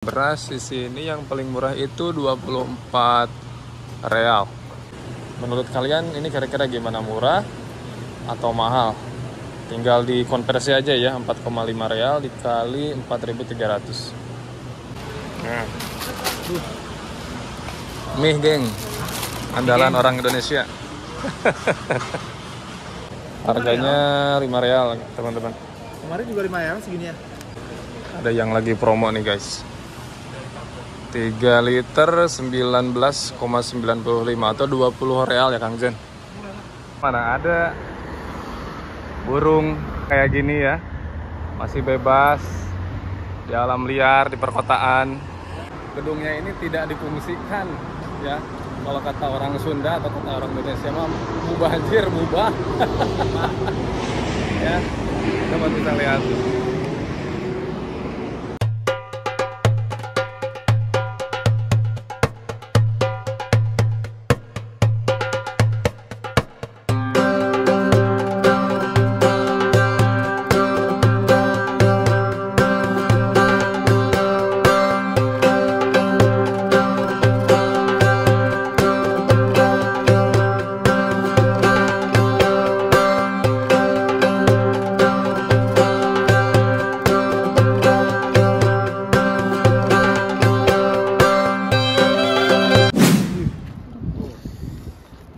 Beras di sini yang paling murah itu 24 real. Menurut kalian ini kira-kira gimana, murah atau mahal? Tinggal dikonversi aja ya, 4,5 real dikali 4.300. Nah. Mie geng, andalan orang Indonesia. Harganya 5 real teman-teman. Kemarin juga 5 real segini ya. Ada yang lagi promo nih guys. 3 liter 19,95 atau 20 real ya Kang Zen. Mana ada burung kayak gini ya, masih bebas di alam liar di perkotaan. Gedungnya ini tidak difungsikan ya. Kalau kata orang Sunda atau kata orang Indonesia mah mubazir, mubah. Ya, teman bisa lihat.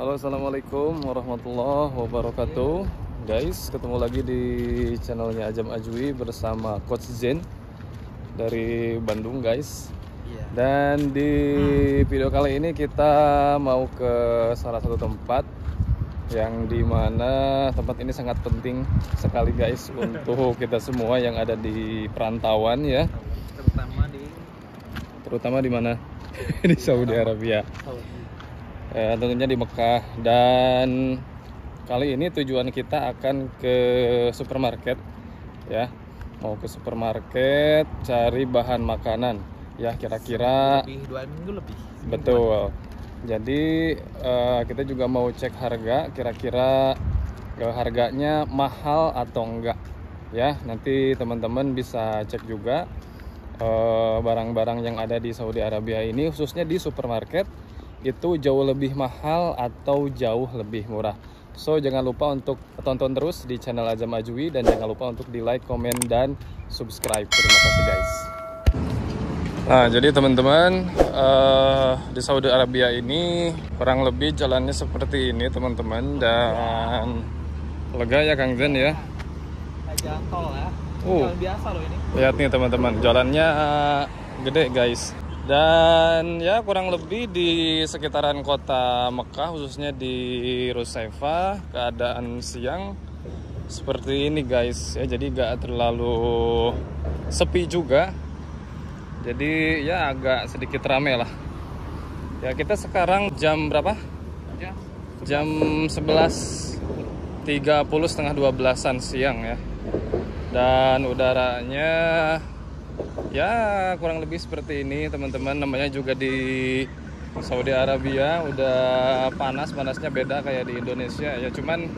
Halo, assalamualaikum warahmatullahi wabarakatuh. Guys, ketemu lagi di channelnya Ajam Ajwi bersama Coach Zen dari Bandung guys. Dan di video kali ini kita mau ke salah satu tempat yang dimana tempat ini sangat penting sekali guys untuk kita semua yang ada di perantauan ya. Terutama di mana? Di Saudi Arabia. Tentunya di Mekah. Dan kali ini tujuan kita akan ke supermarket ya, mau ke supermarket cari bahan makanan ya, kira-kira 2 minggu lebih. Betul. Jadi kita juga mau cek harga, kira-kira harganya mahal atau enggak ya. Nanti teman-teman bisa cek juga barang-barang yang ada di Saudi Arabia ini, khususnya di supermarket, itu jauh lebih mahal atau jauh lebih murah. So jangan lupa untuk tonton terus di channel Ajam Ajwi, dan jangan lupa untuk di like, komen, dan subscribe. Terima kasih guys. Nah jadi teman-teman, di Saudi Arabia ini kurang lebih jalannya seperti ini teman-teman, dan lega ya Kang Zen ya. Jalan tol ya. Jalan biasa loh ini. Lihat nih teman-teman, jalannya gede guys. Dan ya kurang lebih di sekitaran kota Mekah, khususnya di Rusaifa, keadaan siang seperti ini guys ya. Jadi gak terlalu sepi juga, jadi ya agak sedikit rame lah ya. Kita sekarang jam berapa? Jam 11.30, setengah 12-an siang ya. Dan udaranya ya kurang lebih seperti ini teman-teman. Namanya juga di Saudi Arabia udah panas-panasnya beda kayak di Indonesia ya. Cuman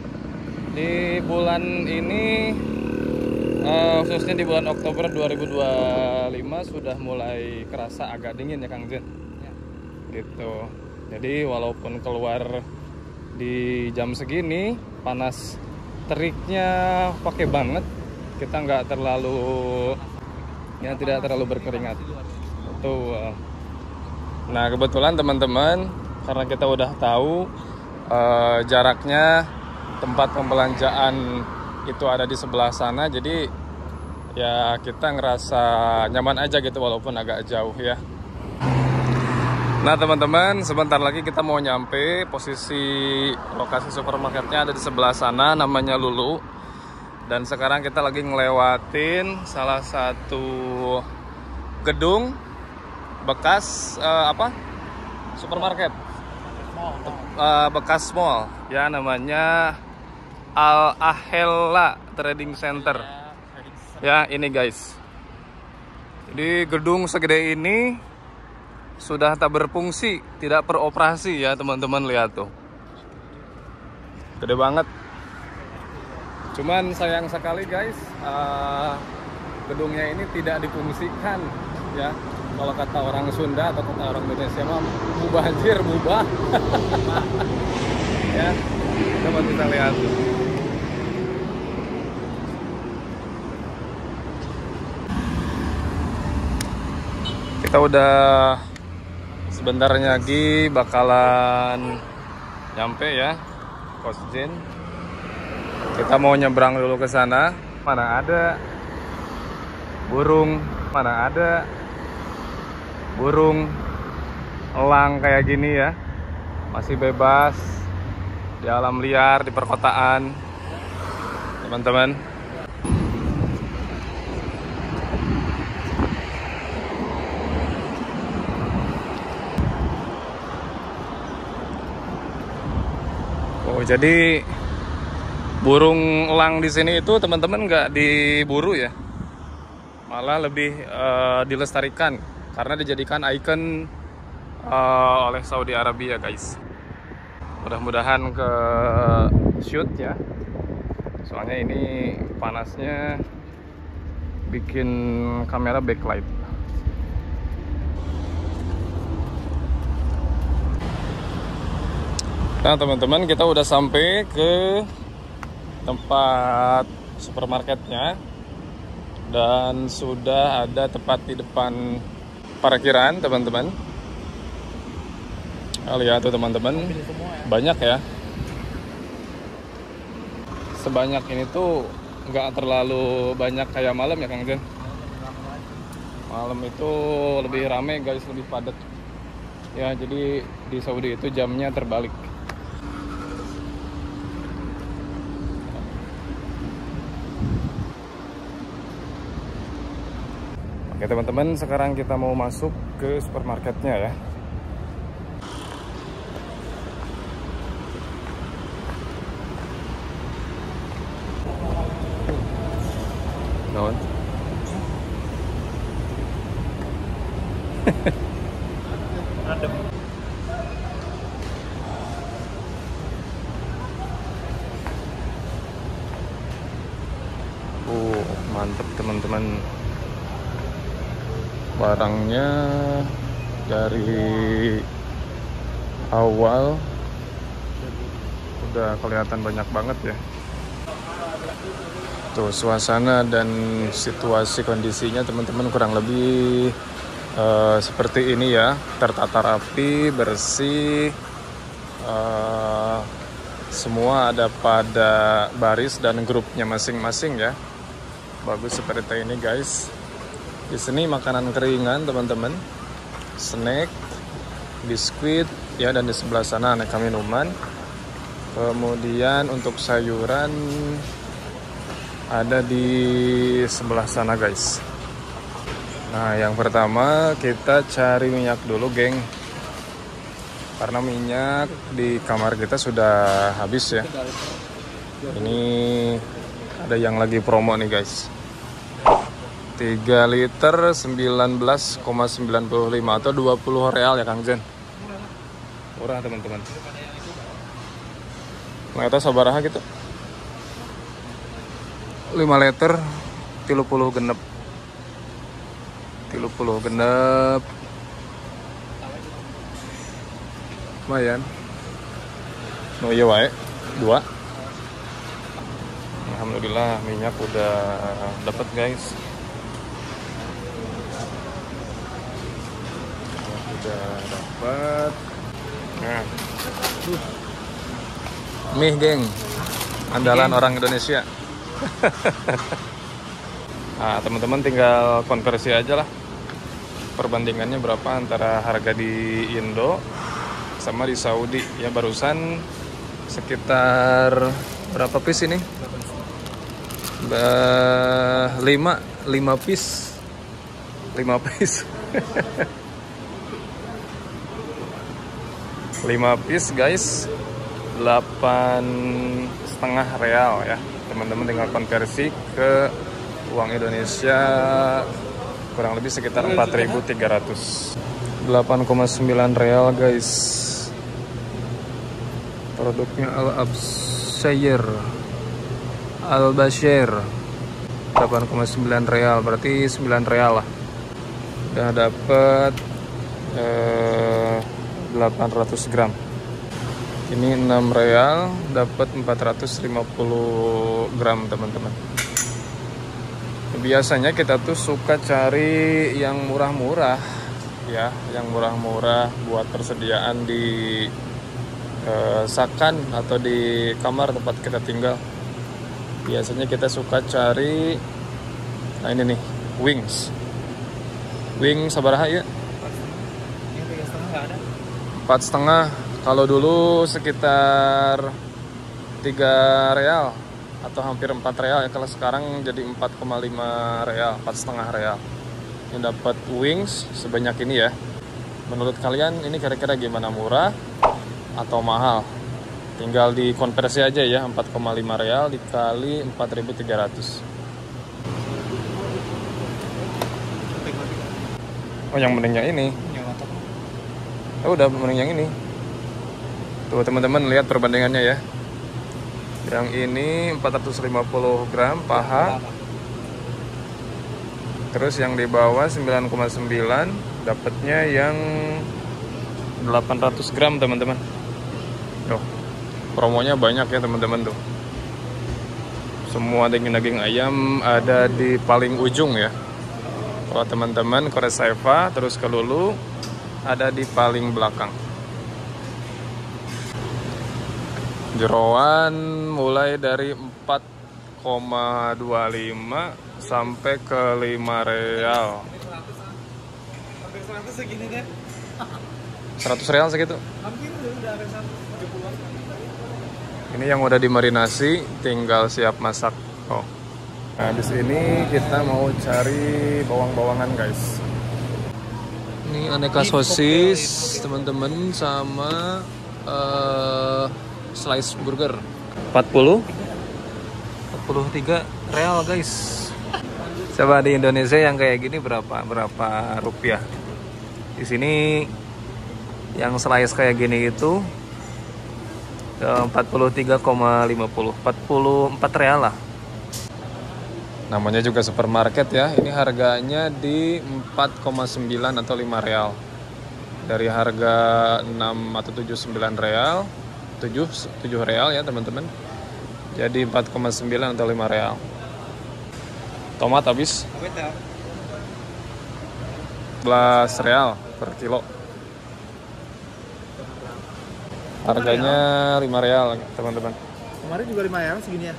di bulan ini khususnya di bulan Oktober 2025 sudah mulai kerasa agak dingin ya Kang Zen ya. Gitu. Jadi walaupun keluar di jam segini panas teriknya pakai banget, kita nggak terlalu ya, tidak terlalu berkeringat. Betul. Nah kebetulan teman-teman, karena kita udah tahu jaraknya tempat pembelanjaan itu ada di sebelah sana, jadi ya kita ngerasa nyaman aja gitu walaupun agak jauh ya. Nah teman-teman, sebentar lagi kita mau nyampe. Posisi lokasi supermarketnya ada di sebelah sana, namanya Lulu. Dan sekarang kita lagi ngelewatin salah satu gedung bekas supermarket, bekas mall ya, namanya Al Ahella Trading Center ya. Ini guys, jadi gedung segede ini sudah tak berfungsi, tidak beroperasi ya teman-teman. Lihat tuh, gede banget. Cuman sayang sekali guys, gedungnya ini tidak difungsikan ya. Kalau kata orang Sunda atau kata orang Indonesia mah mubazir, mubah. Ya, coba kita lihat. Kita udah sebentar lagi bakalan nyampe ya, Kosjin. Kita mau nyebrang dulu ke sana. Mana ada burung, mana ada burung elang kayak gini ya. Masih bebas di alam liar, di perkotaan, teman-teman. Oh, jadi burung elang di sini itu teman-teman nggak diburu ya, malah lebih dilestarikan karena dijadikan ikon oleh Saudi Arabia, guys. Mudah-mudahan ke shoot ya, soalnya ini panasnya bikin kamera backlight. Nah teman-teman, kita udah sampai ke tempat supermarketnya dan sudah ada tepat di depan parkiran, teman-teman. Lihat tuh teman-teman, banyak ya. Sebanyak ini tuh nggak terlalu banyak kayak malam ya Kang Jen. Malam itu lebih rame guys, lebih padat. Ya jadi di Saudi itu jamnya terbalik. Oke teman-teman, sekarang kita mau masuk ke supermarketnya ya. Naon? Adem. Mantep teman-teman. Barangnya dari awal udah kelihatan banyak banget ya. Tuh suasana dan situasi kondisinya teman-teman kurang lebih seperti ini ya, tertata rapi, bersih, semua ada pada baris dan grupnya masing-masing ya. Bagus seperti ini guys. Di sini makanan keringan teman-teman, snack, biskuit ya, dan di sebelah sana aneka minuman. Kemudian untuk sayuran ada di sebelah sana guys. Nah yang pertama kita cari minyak dulu geng, karena minyak di kamar kita sudah habis ya. Ini ada yang lagi promo nih guys, 3 liter 19,95 atau 20 real ya Kang Jen. Murah teman-teman. Nah itu sabaraha gitu, 5 liter 30 genep, 30 genep lumayan. Oh iya wae 2. Alhamdulillah minyak udah dapat guys, udah dapat. Nah mie geng, andalan orang Indonesia. Nah teman-teman tinggal konversi aja lah perbandingannya berapa antara harga di Indo sama di Saudi ya. Barusan sekitar berapa piece ini? 5 piece 5 piece 5 piece guys, 8,5 real ya. Teman-teman tinggal konversi ke uang Indonesia kurang lebih sekitar 4.300. 8,9 real guys. Produknya Al Bashir 8,9 real, berarti 9 real lah. Udah dapet 800 gram. Ini 6 real dapat 450 gram teman-teman. Biasanya kita tuh suka cari yang murah-murah ya, yang murah-murah buat persediaan di sakan atau di kamar tempat kita tinggal. Biasanya kita suka cari, nah ini nih, wings sabaraha ya? 4,5. Kalau dulu sekitar 3 real atau hampir 4 real ya, kalau sekarang jadi 4,5 real, 4,5 real. Ini dapat wings sebanyak ini ya. Menurut kalian ini kira-kira gimana, murah atau mahal? Tinggal dikonversi aja ya, 4,5 real dikali 4.300. Oh, yang mending yang ini. Oh, udah mending yang ini. Tuh teman-teman lihat perbandingannya ya. Yang ini 450 gram paha. Terus yang di bawah 9,9 dapatnya yang 800 gram teman-teman. Tuh, promonya banyak ya teman-teman tuh. Semua daging-daging ayam ada di paling ujung ya. Kalau teman-teman ke Resaiva terus ke Lulu ada di paling belakang. Jeroan mulai dari 4,25 sampai ke 5 real. Hampir 100 segini kan? 100 real segitu. Hampir udah ada 170. Ini yang udah dimarinasi, tinggal siap masak. Oh. Nah, habis ini kita mau cari bawang-bawangan, guys. Ini aneka sosis, teman-teman, sama slice burger. 43 real, guys. Coba di Indonesia yang kayak gini berapa rupiah? Di sini yang slice kayak gini itu 43,50, 44 real lah. Namanya juga supermarket ya. Ini harganya di 4,9 atau 5 real. Dari harga 6 atau 79 real, 7 real ya teman-teman. Jadi 4,9 atau 5 real. Tomat habis 11 real per kilo. Harganya 5 real teman-teman. Kemarin juga 5 real segini ya.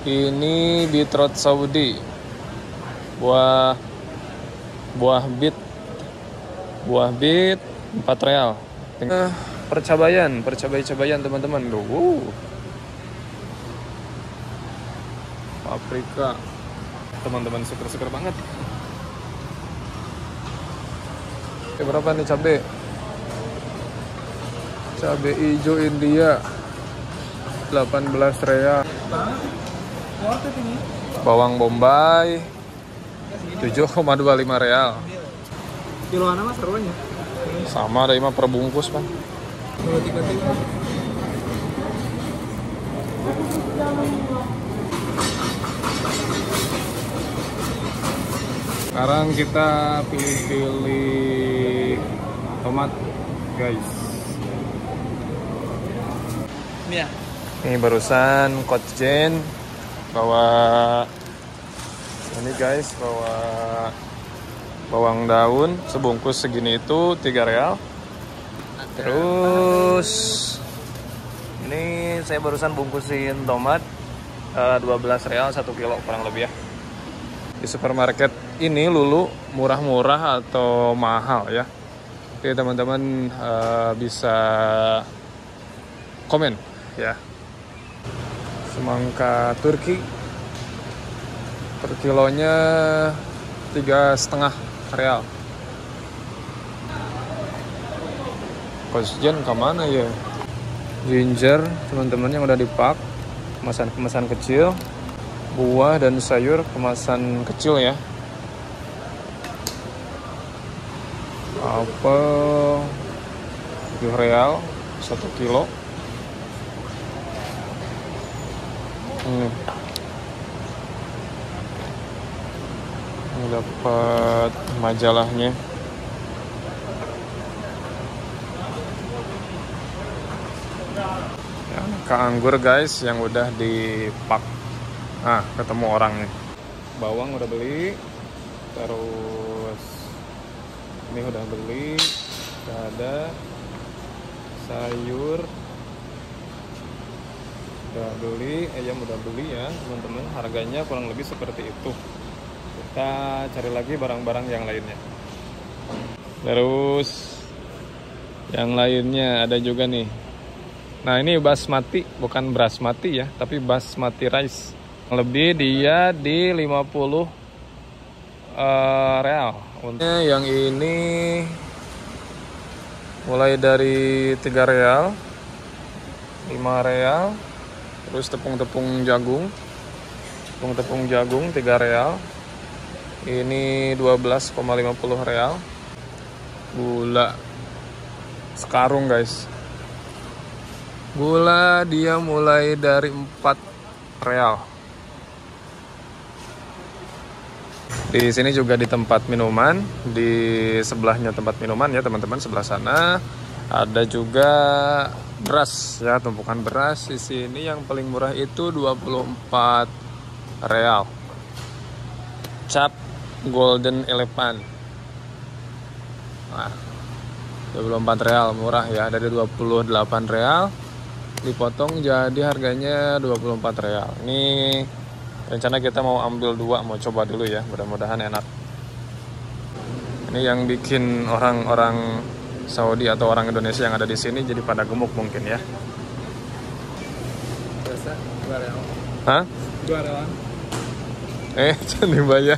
Ini beetroot Saudi. Buah bit 4 real. Percabayan teman-teman. Paprika. Teman-teman seger-seger banget. Oke, berapa nih cabai? Cabai hijau India 18 real. Bawang bombay 7,25 real. Kiloan mas harganya? Sama ada 5 per bungkus, Bang. Sekarang kita pilih tomat, guys. Ini ya? Ini barusan Coach Jen bawa ini, guys, bawa bawang daun sebungkus segini itu 3 real. Terus ini saya barusan bungkusin tomat 12 real 1 kilo kurang lebih ya. Di supermarket ini Lulu murah-murah atau mahal ya? Oke teman-teman, bisa komen ya. Semangka Turki per kilonya 3,5 real. Kosjen kemana ya? Ginger teman-teman yang udah dipak, kemasan kecil. Buah dan sayur kemasan kecil ya. Apel 7 real 1 kilo. Dapat majalahnya. Ke anggur guys yang udah dipak. Nah, ketemu orangnya. Bawang udah beli. Terus ini udah beli. Udah ada sayur udah beli, ayam udah beli ya teman-teman. Harganya kurang lebih seperti itu. Kita cari lagi barang-barang yang lainnya. Terus yang lainnya ada juga nih. Nah, ini basmati, bukan basmati ya, tapi basmati rice. Lebih dia di 50 real. Yang ini mulai dari 3 real, 5 real. Terus tepung-tepung jagung 3 real. Ini 12,50 real. Gula sekarung guys. Gula dia mulai dari 4 real. Di sini juga di tempat minuman, di sebelahnya tempat minuman ya teman-teman, sebelah sana ada juga beras ya, tumpukan beras. Di sini yang paling murah itu 24 real. Cap Golden Elephant. Nah, 24 real murah ya, dari 28 real dipotong jadi harganya 24 real. Ini rencana kita mau ambil 2, mau coba dulu ya, mudah-mudahan enak. Ini yang bikin orang-orang Saudi atau orang Indonesia yang ada di sini jadi pada gemuk mungkin ya. Biasa 2 real. Hah? 2 real. Jangan dibayar.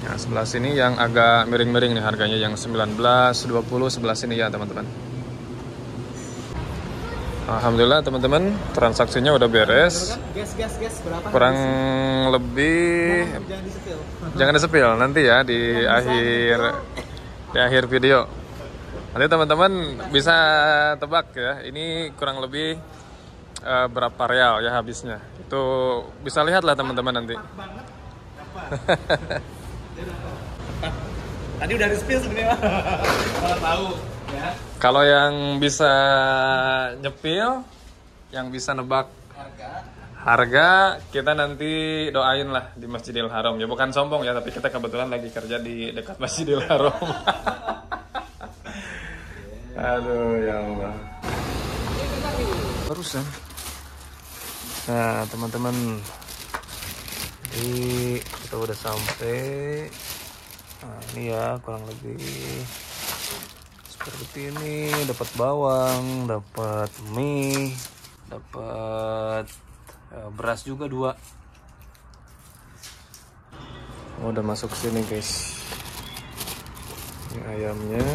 Nah, sebelah sini yang agak miring-miring nih harganya, yang 19,20 sebelah sini ya teman-teman. Alhamdulillah teman-teman, transaksinya udah beres. Gas berapa? Kurang lebih jangan disepil nanti ya di akhir video. Nanti teman-teman bisa tebak ya, ini kurang lebih berapa real ya habisnya. Itu bisa lihat lah teman-teman nanti. Tadi udah di-spill sebenarnya. Kalau tahu ya. Kalau yang bisa nyepil, yang bisa nebak harga, kita nanti doain lah di Masjidil Haram. Ya bukan sombong ya, tapi kita kebetulan lagi kerja di dekat Masjidil Haram. Aduh ya Allah. Barusan. Nah teman-teman, jadi kita udah sampai. Nah ini ya kurang lebih seperti ini. Dapat bawang, dapat mie, dapat beras juga 2. Udah masuk sini guys. Ini ayamnya.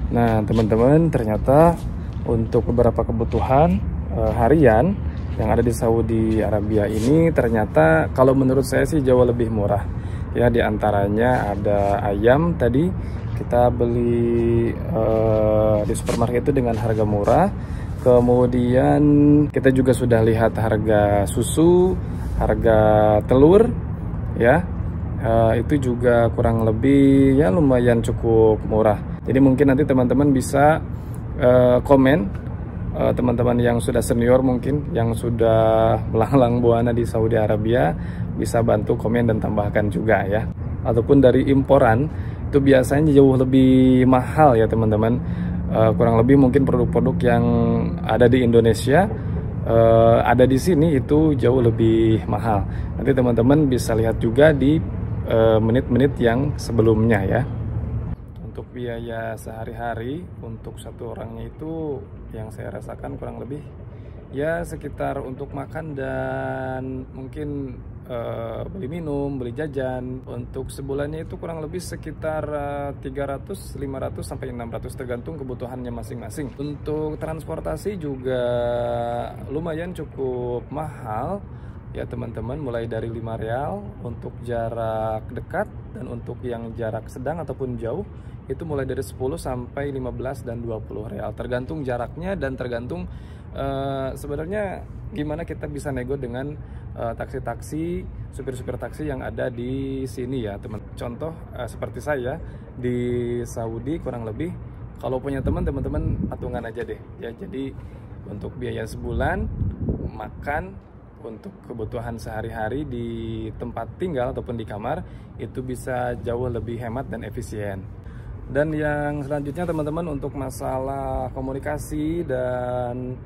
Nah teman-teman, ternyata untuk beberapa kebutuhan harian yang ada di Saudi Arabia ini, ternyata kalau menurut saya sih jauh lebih murah. Ya, diantaranya ada ayam tadi kita beli di supermarket itu dengan harga murah. Kemudian kita juga sudah lihat harga susu, harga telur, ya itu juga kurang lebih ya lumayan cukup murah. Jadi mungkin nanti teman-teman bisa komen, teman-teman yang sudah senior mungkin, yang sudah melanglang buana di Saudi Arabia, bisa bantu komen dan tambahkan juga ya. Ataupun dari imporan itu biasanya jauh lebih mahal ya teman-teman. Kurang lebih mungkin produk-produk yang ada di Indonesia ada di sini itu jauh lebih mahal. Nanti teman-teman bisa lihat juga di menit-menit yang sebelumnya ya. Untuk biaya sehari-hari untuk satu orangnya itu yang saya rasakan kurang lebih ya sekitar untuk makan dan mungkin beli minum, beli jajan, untuk sebulannya itu kurang lebih sekitar 300, 500 sampai 600 tergantung kebutuhannya masing-masing. Untuk transportasi juga lumayan cukup mahal ya teman-teman, mulai dari 5 real untuk jarak dekat, dan untuk yang jarak sedang ataupun jauh itu mulai dari 10 sampai 15 dan 20 real tergantung jaraknya dan tergantung sebenarnya gimana kita bisa nego dengan taksi-taksi, supir-supir taksi yang ada di sini ya teman. Contoh seperti saya di Saudi kurang lebih, kalau punya teman-teman patungan aja deh ya. Jadi untuk biaya sebulan, makan, untuk kebutuhan sehari-hari di tempat tinggal ataupun di kamar, itu bisa jauh lebih hemat dan efisien. Dan yang selanjutnya teman-teman, untuk masalah komunikasi dan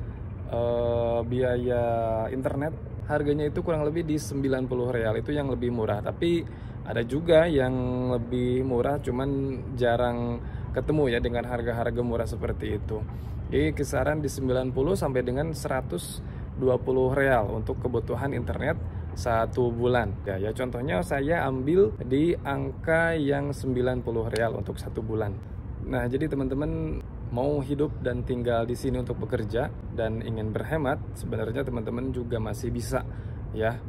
biaya internet, harganya itu kurang lebih di 90 real, itu yang lebih murah. Tapi ada juga yang lebih murah, cuman jarang ketemu ya dengan harga-harga murah seperti itu. Jadi kisaran di 90 sampai dengan 120 real untuk kebutuhan internet 1 bulan ya. Contohnya saya ambil di angka yang 90 real untuk 1 bulan. Nah, jadi teman-teman mau hidup dan tinggal di sini untuk bekerja dan ingin berhemat, sebenarnya teman-teman juga masih bisa ya.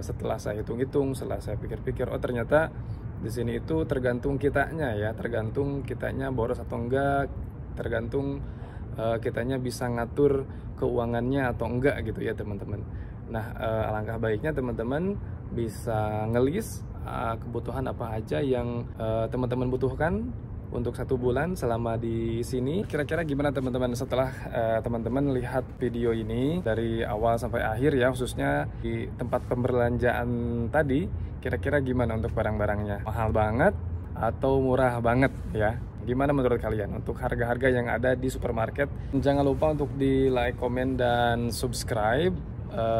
Setelah saya hitung-hitung, setelah saya pikir-pikir, oh ternyata di sini itu tergantung kitanya ya, tergantung kitanya boros atau enggak, tergantung kitanya bisa ngatur keuangannya atau enggak gitu ya teman-teman. Nah, alangkah baiknya teman-teman bisa ngelis kebutuhan apa aja yang teman-teman butuhkan untuk 1 bulan selama di sini. Kira-kira gimana teman-teman setelah teman-teman lihat video ini dari awal sampai akhir ya, khususnya di tempat pembelanjaan tadi, kira-kira gimana untuk barang-barangnya? Mahal banget atau murah banget ya? Gimana menurut kalian untuk harga-harga yang ada di supermarket? Jangan lupa untuk di like, komen, dan subscribe,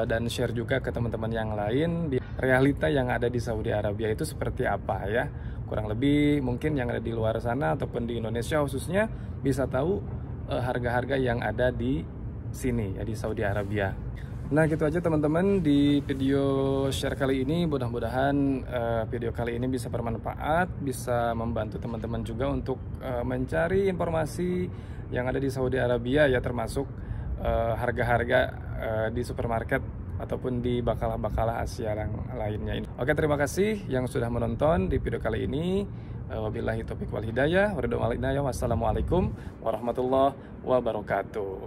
dan share juga ke teman-teman yang lain. Realita yang ada di Saudi Arabia itu seperti apa ya? Kurang lebih mungkin yang ada di luar sana ataupun di Indonesia khususnya bisa tahu harga-harga yang ada di sini ya, di Saudi Arabia. Nah, gitu aja teman-teman di video share kali ini. Mudah-mudahan video kali ini bisa bermanfaat, bisa membantu teman-teman juga untuk mencari informasi yang ada di Saudi Arabia ya, termasuk harga-harga di supermarket ataupun di bakalah-bakalah Asia yang lainnya ini. Oke, terima kasih yang sudah menonton di video kali ini. Wabillahi taufiq wal hidayah. Wassalamualaikum warahmatullahi wabarakatuh.